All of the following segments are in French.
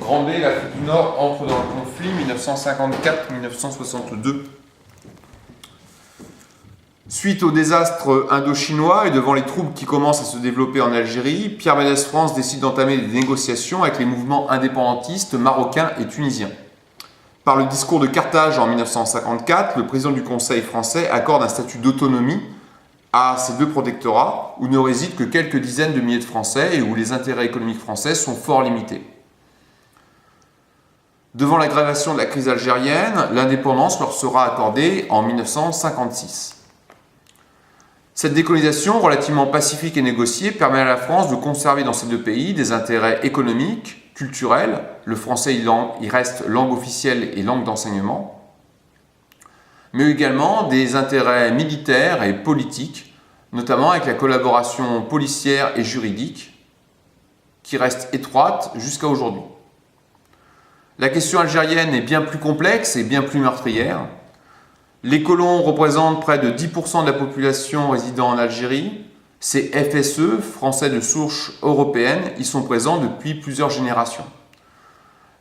Grande B, l'Afrique du Nord entre dans le conflit 1954-1962. Suite au désastre indo-chinois et devant les troubles qui commencent à se développer en Algérie, Pierre Mendès France décide d'entamer des négociations avec les mouvements indépendantistes marocains et tunisiens. Par le discours de Carthage en 1954, le président du Conseil français accorde un statut d'autonomie à ces deux protectorats où ne résident que quelques dizaines de milliers de Français et où les intérêts économiques français sont fort limités. Devant l'aggravation de la crise algérienne, l'indépendance leur sera accordée en 1956. Cette décolonisation relativement pacifique et négociée permet à la France de conserver dans ces deux pays des intérêts économiques, culturels, le français il reste langue officielle et langue d'enseignement, mais également des intérêts militaires et politiques, notamment avec la collaboration policière et juridique qui reste étroite jusqu'à aujourd'hui. La question algérienne est bien plus complexe et bien plus meurtrière. Les colons représentent près de 10% de la population résidant en Algérie. Ces FSE, Français de souche européenne, y sont présents depuis plusieurs générations.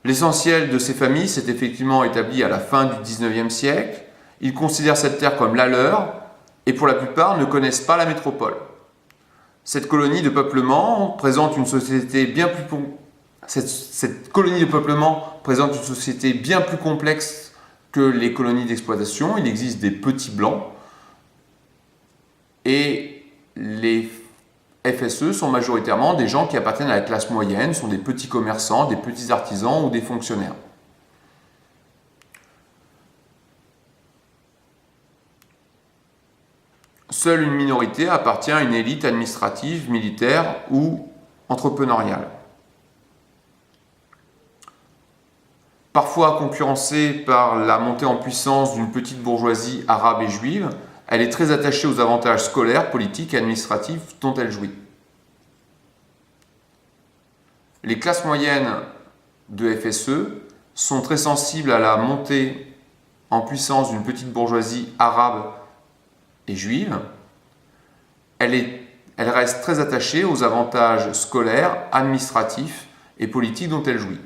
L'essentiel de ces familles s'est effectivement établi à la fin du XIXe siècle. Ils considèrent cette terre comme la leur et pour la plupart ne connaissent pas la métropole. Cette colonie de peuplement présente une société bien plus complexe que les colonies d'exploitation. Il existe des petits blancs et les FSE sont majoritairement des gens qui appartiennent à la classe moyenne, sont des petits commerçants, des petits artisans ou des fonctionnaires. Seule une minorité appartient à une élite administrative, militaire ou entrepreneuriale. Parfois concurrencée par la montée en puissance d'une petite bourgeoisie arabe et juive, elle est très attachée aux avantages scolaires, politiques et administratifs dont elle jouit. Les classes moyennes de FSE sont très sensibles à la montée en puissance d'une petite bourgeoisie arabe et juive. Elle reste très attachée aux avantages scolaires, administratifs et politiques dont elle jouit.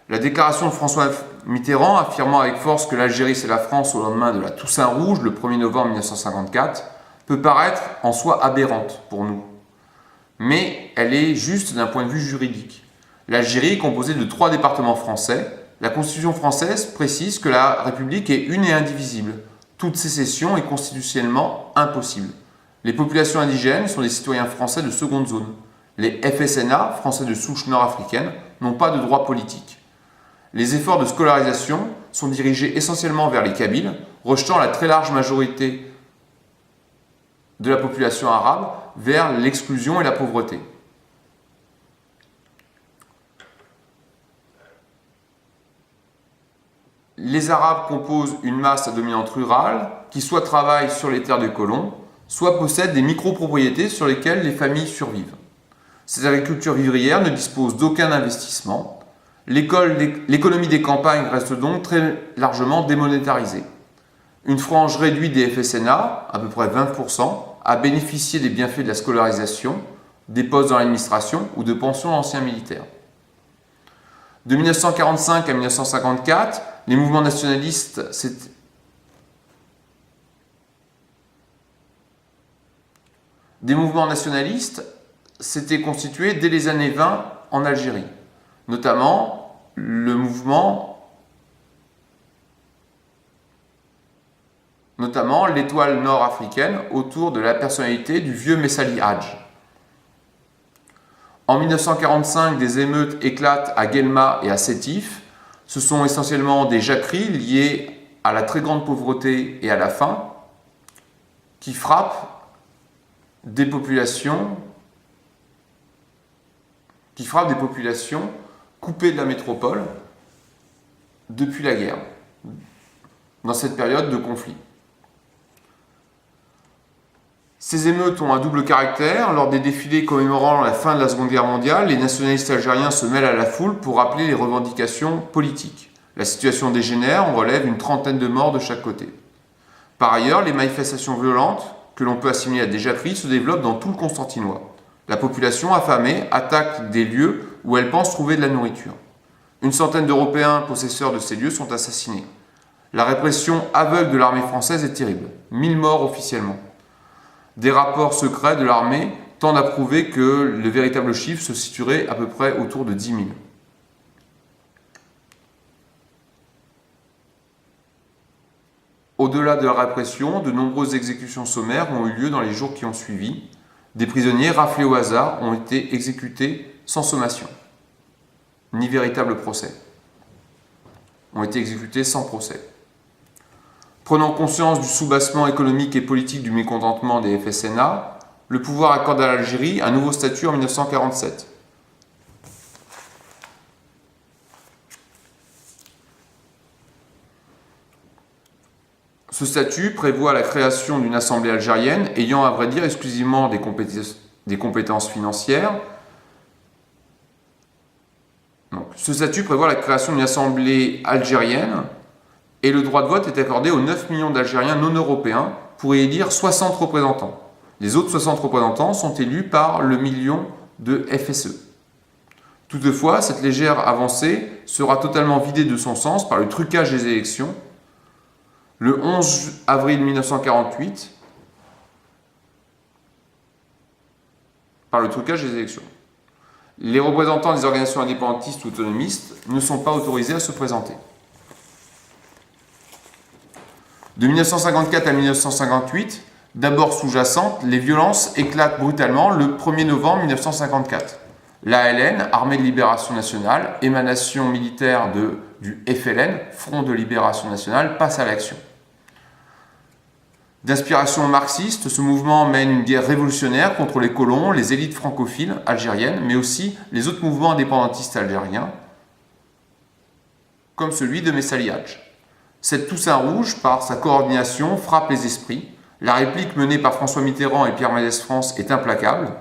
La déclaration de François Mitterrand, affirmant avec force que l'Algérie c'est la France au lendemain de la Toussaint Rouge, le 1er novembre 1954, peut paraître en soi aberrante pour nous. Mais elle est juste d'un point de vue juridique. L'Algérie est composée de 3 départements français. La Constitution française précise que la République est une et indivisible. Toute sécession est constitutionnellement impossible. Les populations indigènes sont des citoyens français de seconde zone. Les FSNA, Français de souche nord-africaine, n'ont pas de droit politique. Les efforts de scolarisation sont dirigés essentiellement vers les Kabyles, rejetant la très large majorité de la population arabe vers l'exclusion et la pauvreté. Les Arabes composent une masse à dominante rurale qui soit travaille sur les terres des colons, soit possède des micro-propriétés sur lesquelles les familles survivent. Cette agriculture vivrière ne dispose d'aucun investissement. L'économie des campagnes reste donc très largement démonétarisée. Une frange réduite des FSNA, à peu près 20%, a bénéficié des bienfaits de la scolarisation, des postes dans l'administration ou de pensions d'anciens militaires. De 1945 à 1954, les mouvements nationalistes s'étaient constitués dès les années 20 en Algérie. Notamment l'étoile nord-africaine autour de la personnalité du vieux Messali Hadj. En 1945, des émeutes éclatent à Guelma et à Sétif. Ce sont essentiellement des jacqueries liées à la très grande pauvreté et à la faim qui frappent des populations coupées de la métropole depuis la guerre, dans cette période de conflit. Ces émeutes ont un double caractère. Lors des défilés commémorant la fin de la Seconde Guerre mondiale, les nationalistes algériens se mêlent à la foule pour rappeler les revendications politiques. La situation dégénère, on relève une trentaine de morts de chaque côté. Par ailleurs, les manifestations violentes, que l'on peut assimiler à des jacqueries, se développent dans tout le Constantinois. La population affamée attaque des lieux où elle pense trouver de la nourriture. Une centaine d'Européens possesseurs de ces lieux sont assassinés. La répression aveugle de l'armée française est terrible. 1000 morts officiellement. Des rapports secrets de l'armée tendent à prouver que le véritable chiffre se situerait à peu près autour de 10 000. Au-delà de la répression, de nombreuses exécutions sommaires ont eu lieu dans les jours qui ont suivi. Des prisonniers raflés au hasard ont été exécutés sans sommation, ni véritable procès. Ont été exécutés sans procès. Prenant conscience du soubassement économique et politique du mécontentement des FSNA, le pouvoir accorde à l'Algérie un nouveau statut en 1947. Ce statut prévoit la création d'une assemblée algérienne ayant, à vrai dire, exclusivement des compétences financières. Donc, ce statut prévoit la création d'une assemblée algérienne et le droit de vote est accordé aux 9 millions d'Algériens non européens pour y élire 60 représentants. Les autres 60 représentants sont élus par le million de FSE. Toutefois, cette légère avancée sera totalement vidée de son sens par le trucage des élections. Le 11 avril 1948, par le trucage des élections. Les représentants des organisations indépendantistes ou autonomistes ne sont pas autorisés à se présenter. De 1954 à 1958, d'abord sous-jacentes, les violences éclatent brutalement le 1er novembre 1954. L'ALN, Armée de Libération Nationale, émanation militaire du FLN, Front de Libération Nationale, passe à l'action. D'inspiration marxiste, ce mouvement mène une guerre révolutionnaire contre les colons, les élites francophiles algériennes, mais aussi les autres mouvements indépendantistes algériens, comme celui de Messali Hadj. Cette Toussaint rouge, par sa coordination, frappe les esprits. La réplique menée par François Mitterrand et Pierre Mendès France est implacable.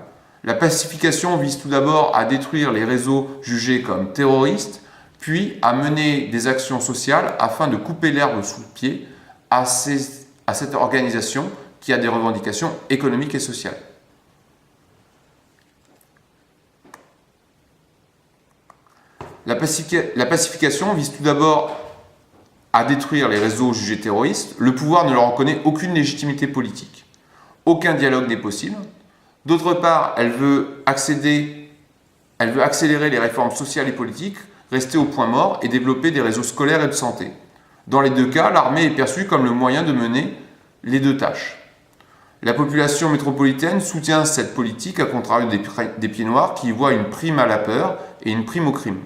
La pacification vise tout d'abord à détruire les réseaux jugés comme terroristes, puis à mener des actions sociales afin de couper l'herbe sous le pied à cette organisation qui a des revendications économiques et sociales. La pacification vise tout d'abord à détruire les réseaux jugés terroristes. Le pouvoir ne leur reconnaît aucune légitimité politique. Aucun dialogue n'est possible. D'autre part, elle veut accélérer les réformes sociales et politiques, rester au point mort et développer des réseaux scolaires et de santé. Dans les deux cas, l'armée est perçue comme le moyen de mener les deux tâches. La population métropolitaine soutient cette politique, à contrario des pieds noirs qui y voient une prime à la peur et une prime au crime.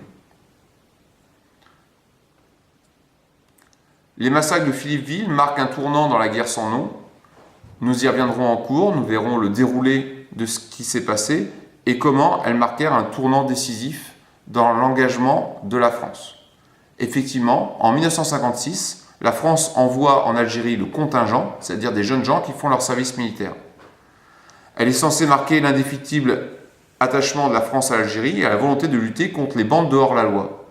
Les massacres de Philippeville marquent un tournant dans la guerre sans nom. Nous y reviendrons en cours, nous verrons le déroulé de ce qui s'est passé et comment elles marquèrent un tournant décisif dans l'engagement de la France. Effectivement, en 1956, la France envoie en Algérie le contingent, c'est-à-dire des jeunes gens qui font leur service militaire. Elle est censée marquer l'indéfectible attachement de la France à l'Algérie et à la volonté de lutter contre les bandes de hors-la-loi.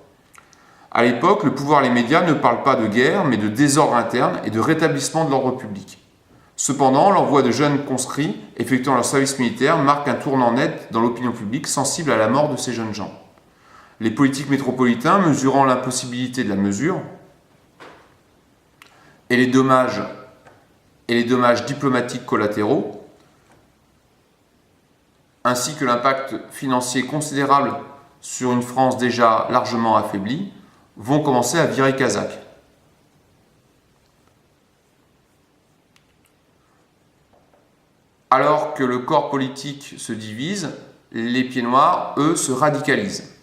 À l'époque, le pouvoir et les médias ne parlent pas de guerre, mais de désordre interne et de rétablissement de l'ordre public. Cependant, l'envoi de jeunes conscrits effectuant leur service militaire marque un tournant net dans l'opinion publique sensible à la mort de ces jeunes gens. Les politiques métropolitains, mesurant l'impossibilité de la mesure et les dommages diplomatiques collatéraux, ainsi que l'impact financier considérable sur une France déjà largement affaiblie, vont commencer à virer casaque. Alors que le corps politique se divise, les pieds noirs, eux, se radicalisent.